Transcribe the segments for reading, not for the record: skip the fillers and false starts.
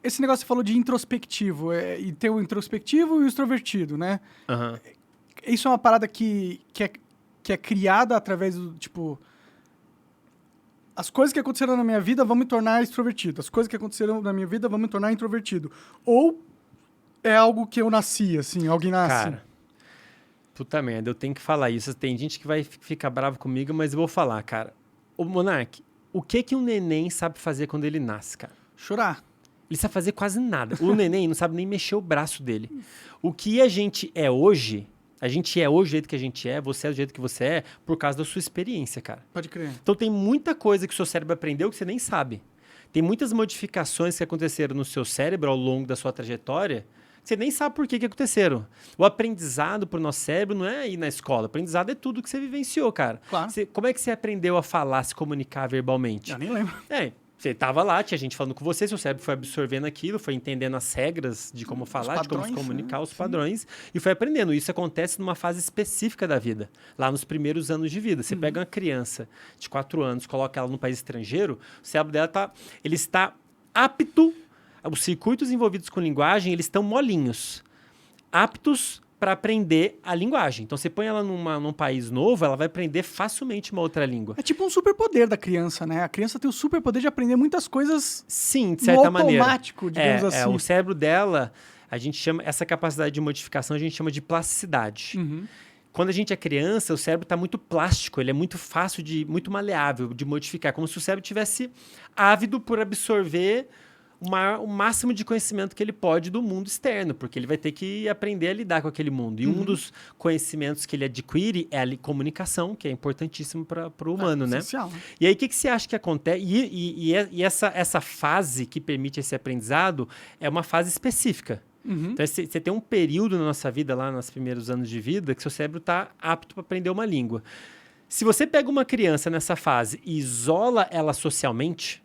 esse negócio que você falou de introspectivo, e ter o introspectivo e o extrovertido, né? Aham. Isso é uma parada que é criada através do, tipo... As coisas que aconteceram na minha vida vão me tornar extrovertido. As coisas que aconteceram na minha vida vão me tornar introvertido. Ou é algo que eu nasci, assim, alguém nasce. Cara, puta merda, eu tenho que falar isso. Tem gente que vai ficar bravo comigo, mas eu vou falar, cara. Ô, Monark, o que um neném sabe fazer quando ele nasce, cara? Chorar. Ele sabe fazer quase nada. O neném não sabe nem mexer o braço dele. O que a gente é hoje do jeito que a gente é, você é do jeito que você é, por causa da sua experiência, cara. Pode crer. Então tem muita coisa que o seu cérebro aprendeu que você nem sabe. Tem muitas modificações que aconteceram no seu cérebro ao longo da sua trajetória que você nem sabe por que aconteceram. O aprendizado pro nosso cérebro não é ir na escola. O aprendizado é tudo que você vivenciou, cara. Claro. Como é que você aprendeu a falar, se comunicar verbalmente? Eu nem lembro. Você tava lá, tinha gente falando com você, seu cérebro foi absorvendo aquilo, foi entendendo as regras de como falar, de como se comunicar, né? os padrões, e foi aprendendo. Isso acontece numa fase específica da vida, lá nos primeiros anos de vida. Você pega uma criança de 4 anos, coloca ela num país estrangeiro, o cérebro dela ele está apto, os circuitos envolvidos com linguagem, eles estão molinhos, aptos para aprender a linguagem. Então, você põe ela num país novo, ela vai aprender facilmente uma outra língua. É tipo um superpoder da criança, né? A criança tem o superpoder de aprender muitas coisas Sim, de certa maneira. automático, digamos assim. O cérebro dela, a gente chama, essa capacidade de modificação, a gente chama de plasticidade. Quando a gente é criança, o cérebro está muito plástico, ele é muito fácil, muito maleável de modificar, como se o cérebro tivesse ávido por absorver o máximo de conhecimento que ele pode do mundo externo, porque ele vai ter que aprender a lidar com aquele mundo. E um dos conhecimentos que ele adquire é a comunicação, que é importantíssimo para o humano, né? Essencial, né? E aí, o que você acha que acontece? E essa fase que permite esse aprendizado é uma fase específica. Então, você tem um período na nossa vida, lá nos primeiros anos de vida, que seu cérebro está apto para aprender uma língua. Se você pega uma criança nessa fase e isola ela socialmente...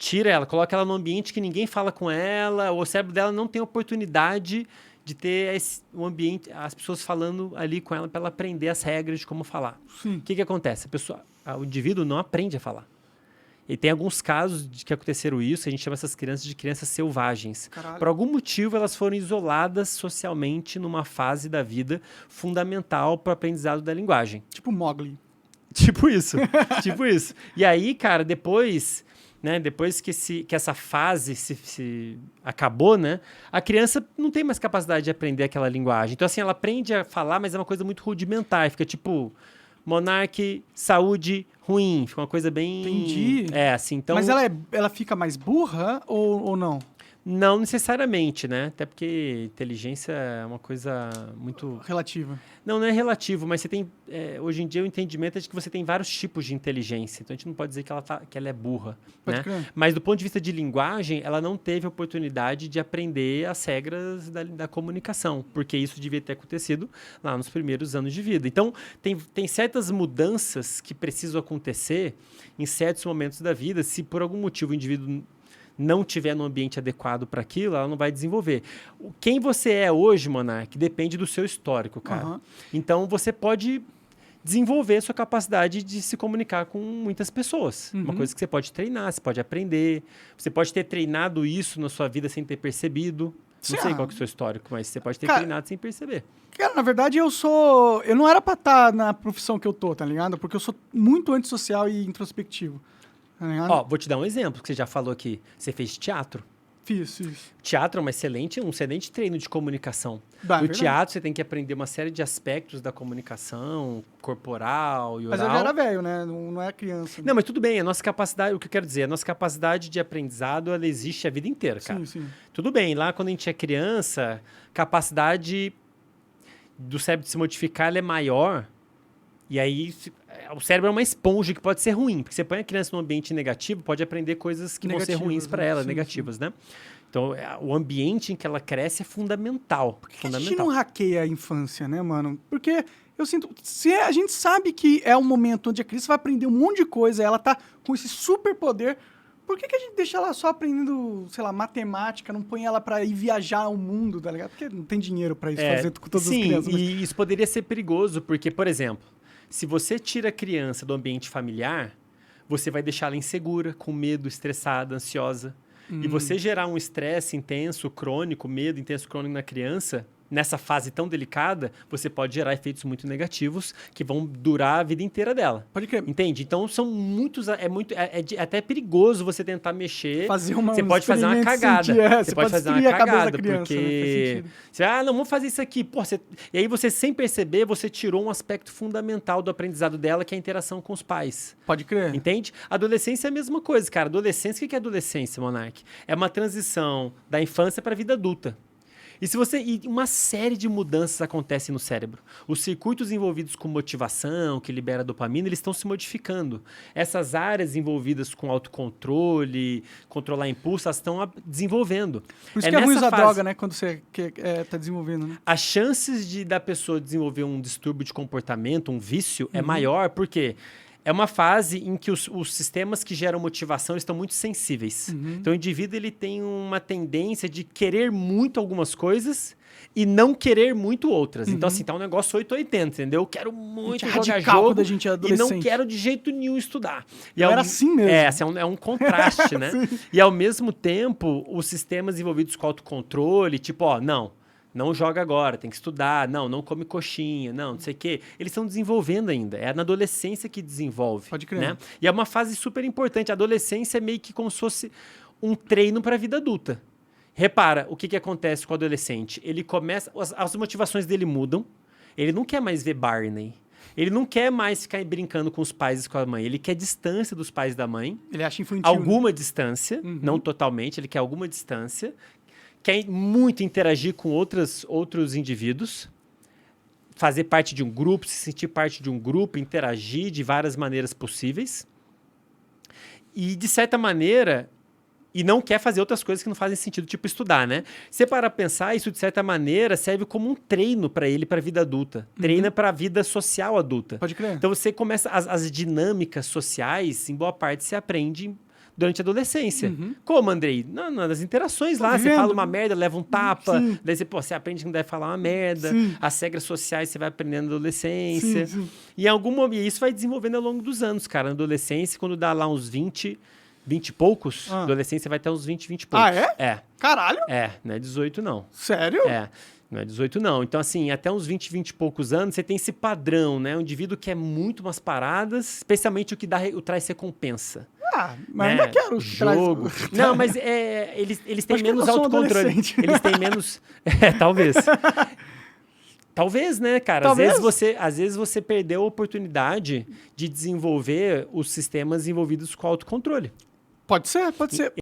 Tira ela, coloca ela num ambiente que ninguém fala com ela, o cérebro dela não tem oportunidade de ter um ambiente, as pessoas falando ali com ela para ela aprender as regras de como falar. O que acontece? O indivíduo não aprende a falar. E tem alguns casos de que aconteceram isso, a gente chama essas crianças de crianças selvagens. Caralho. Por algum motivo, elas foram isoladas socialmente numa fase da vida fundamental para o aprendizado da linguagem. Tipo Mowgli. Tipo isso, tipo isso. E aí, cara, depois... Né? Depois que essa fase se acabou, né? A criança não tem mais capacidade de aprender aquela linguagem. Então, assim, ela aprende a falar, mas é uma coisa muito rudimentar. Fica tipo, Monark, saúde, ruim. Fica uma coisa bem... Entendi. Assim, então... Mas ela fica mais burra ou não? Não necessariamente, né? Até porque inteligência é uma coisa muito... Relativa. Não é relativo, mas você tem... hoje em dia o entendimento é de que você tem vários tipos de inteligência. Então a gente não pode dizer que ela é burra, né? Mas do ponto de vista de linguagem, ela não teve oportunidade de aprender as regras da comunicação, porque isso devia ter acontecido lá nos primeiros anos de vida. Então tem certas mudanças que precisam acontecer em certos momentos da vida, se por algum motivo o indivíduo não tiver no ambiente adequado para aquilo, ela não vai desenvolver. Quem você é hoje, Monark, depende do seu histórico, cara. Então, você pode desenvolver sua capacidade de se comunicar com muitas pessoas. Uma coisa que você pode treinar, você pode aprender. Você pode ter treinado isso na sua vida sem ter percebido. Não sei qual que é o seu histórico, mas você pode ter treinado sem perceber. Cara, na verdade, eu não era pra estar na profissão que eu tô, tá ligado? Porque eu sou muito antissocial e introspectivo. Ó, vou te dar um exemplo que você já falou aqui. Você fez teatro. Fiz. Teatro é um excelente treino de comunicação. No teatro, você tem que aprender uma série de aspectos da comunicação corporal e oral. Mas eu já era velho, né? Não era criança. Não, mas tudo bem. A nossa capacidade, o que eu quero dizer, a nossa capacidade de aprendizado, ela existe a vida inteira, cara. Sim. Tudo bem. Lá, quando a gente é criança, capacidade do cérebro de se modificar, ela é maior. E aí, o cérebro é uma esponja que pode ser ruim. Porque você põe a criança num ambiente negativo, pode aprender coisas que vão ser ruins para ela, negativas, né? Então, o ambiente em que ela cresce é fundamental. Por que a gente não hackeia a infância, né, mano? Porque eu sinto... Se a gente sabe que é um momento onde a criança vai aprender um monte de coisa, ela tá com esse superpoder... Por que a gente deixa ela só aprendendo, sei lá, matemática, não põe ela pra ir viajar ao mundo, tá ligado? Porque não tem dinheiro pra isso, fazer com todas as crianças. Sim, e isso poderia ser perigoso, porque, por exemplo... Se você tira a criança do ambiente familiar, você vai deixá-la insegura, com medo, estressada, ansiosa. E você gerar um estresse intenso, crônico, medo intenso, crônico na criança, nessa fase tão delicada, você pode gerar efeitos muito negativos que vão durar a vida inteira dela. Pode crer. Entende? Então, são muitos... É até perigoso você tentar mexer. Você pode fazer uma cagada. Você pode fazer uma cagada, criança, porque... Né? Não, vamos fazer isso aqui. Pô, e aí você, sem perceber, você tirou um aspecto fundamental do aprendizado dela, que é a interação com os pais. Pode crer. Entende? Adolescência é a mesma coisa, cara. Adolescência, o que é adolescência, Monark? É uma transição da infância para a vida adulta. E uma série de mudanças acontecem no cérebro. Os circuitos envolvidos com motivação, que libera dopamina, eles estão se modificando. Essas áreas envolvidas com autocontrole, controlar impulso, elas estão desenvolvendo. Por isso que é ruim usar droga, né? Quando você está desenvolvendo, né? As chances da pessoa desenvolver um distúrbio de comportamento, um vício, é maior, porque é uma fase em que os sistemas que geram motivação estão muito sensíveis. Então, o indivíduo ele tem uma tendência de querer muito algumas coisas e não querer muito outras. Então, assim, tá um negócio 880, entendeu? Eu quero muito jogar jogo da gente e não quero de jeito nenhum estudar. E era assim mesmo. É um contraste, né? E, ao mesmo tempo, os sistemas envolvidos com autocontrole, tipo, não joga agora, tem que estudar, não come coxinha, não sei o quê. Eles estão desenvolvendo ainda. É na adolescência que desenvolve. Pode crer. Né? E é uma fase super importante. A adolescência é meio que como se fosse um treino para a vida adulta. Repara, o que acontece com o adolescente? Ele começa... As motivações dele mudam. Ele não quer mais ver Barney. Ele não quer mais ficar brincando com os pais e com a mãe. Ele quer distância dos pais e da mãe. Ele acha infantil. Alguma distância, não totalmente. Ele quer alguma distância. Quer muito interagir com outros indivíduos, fazer parte de um grupo, se sentir parte de um grupo, interagir de várias maneiras possíveis. E, de certa maneira, e não quer fazer outras coisas que não fazem sentido, tipo estudar, né? Se para pensar, isso, de certa maneira, serve como um treino para ele, para a vida adulta. Treina para a vida social adulta. Pode crer. Então, você começa... As dinâmicas sociais, em boa parte, se aprende durante a adolescência. Como, Andrei? Nas interações lá, você fala uma merda, leva um tapa, daí você aprende que não deve falar uma merda, as regras sociais você vai aprendendo na adolescência. E isso vai desenvolvendo ao longo dos anos, cara. Na adolescência, quando dá lá uns 20 e poucos, adolescência vai até uns 20 e poucos. Ah, é? É. Caralho? Não é 18, não. Sério? Não é 18, não. Então, assim, até uns 20 e poucos anos, você tem esse padrão, né? Um indivíduo que quer muito umas paradas, especialmente o que traz recompensa. Mas eu não quero jogo. Não, mas eles têm menos autocontrole. Eles têm menos... talvez. Talvez, né, cara? Às vezes você perdeu a oportunidade de desenvolver os sistemas envolvidos com autocontrole. Pode ser.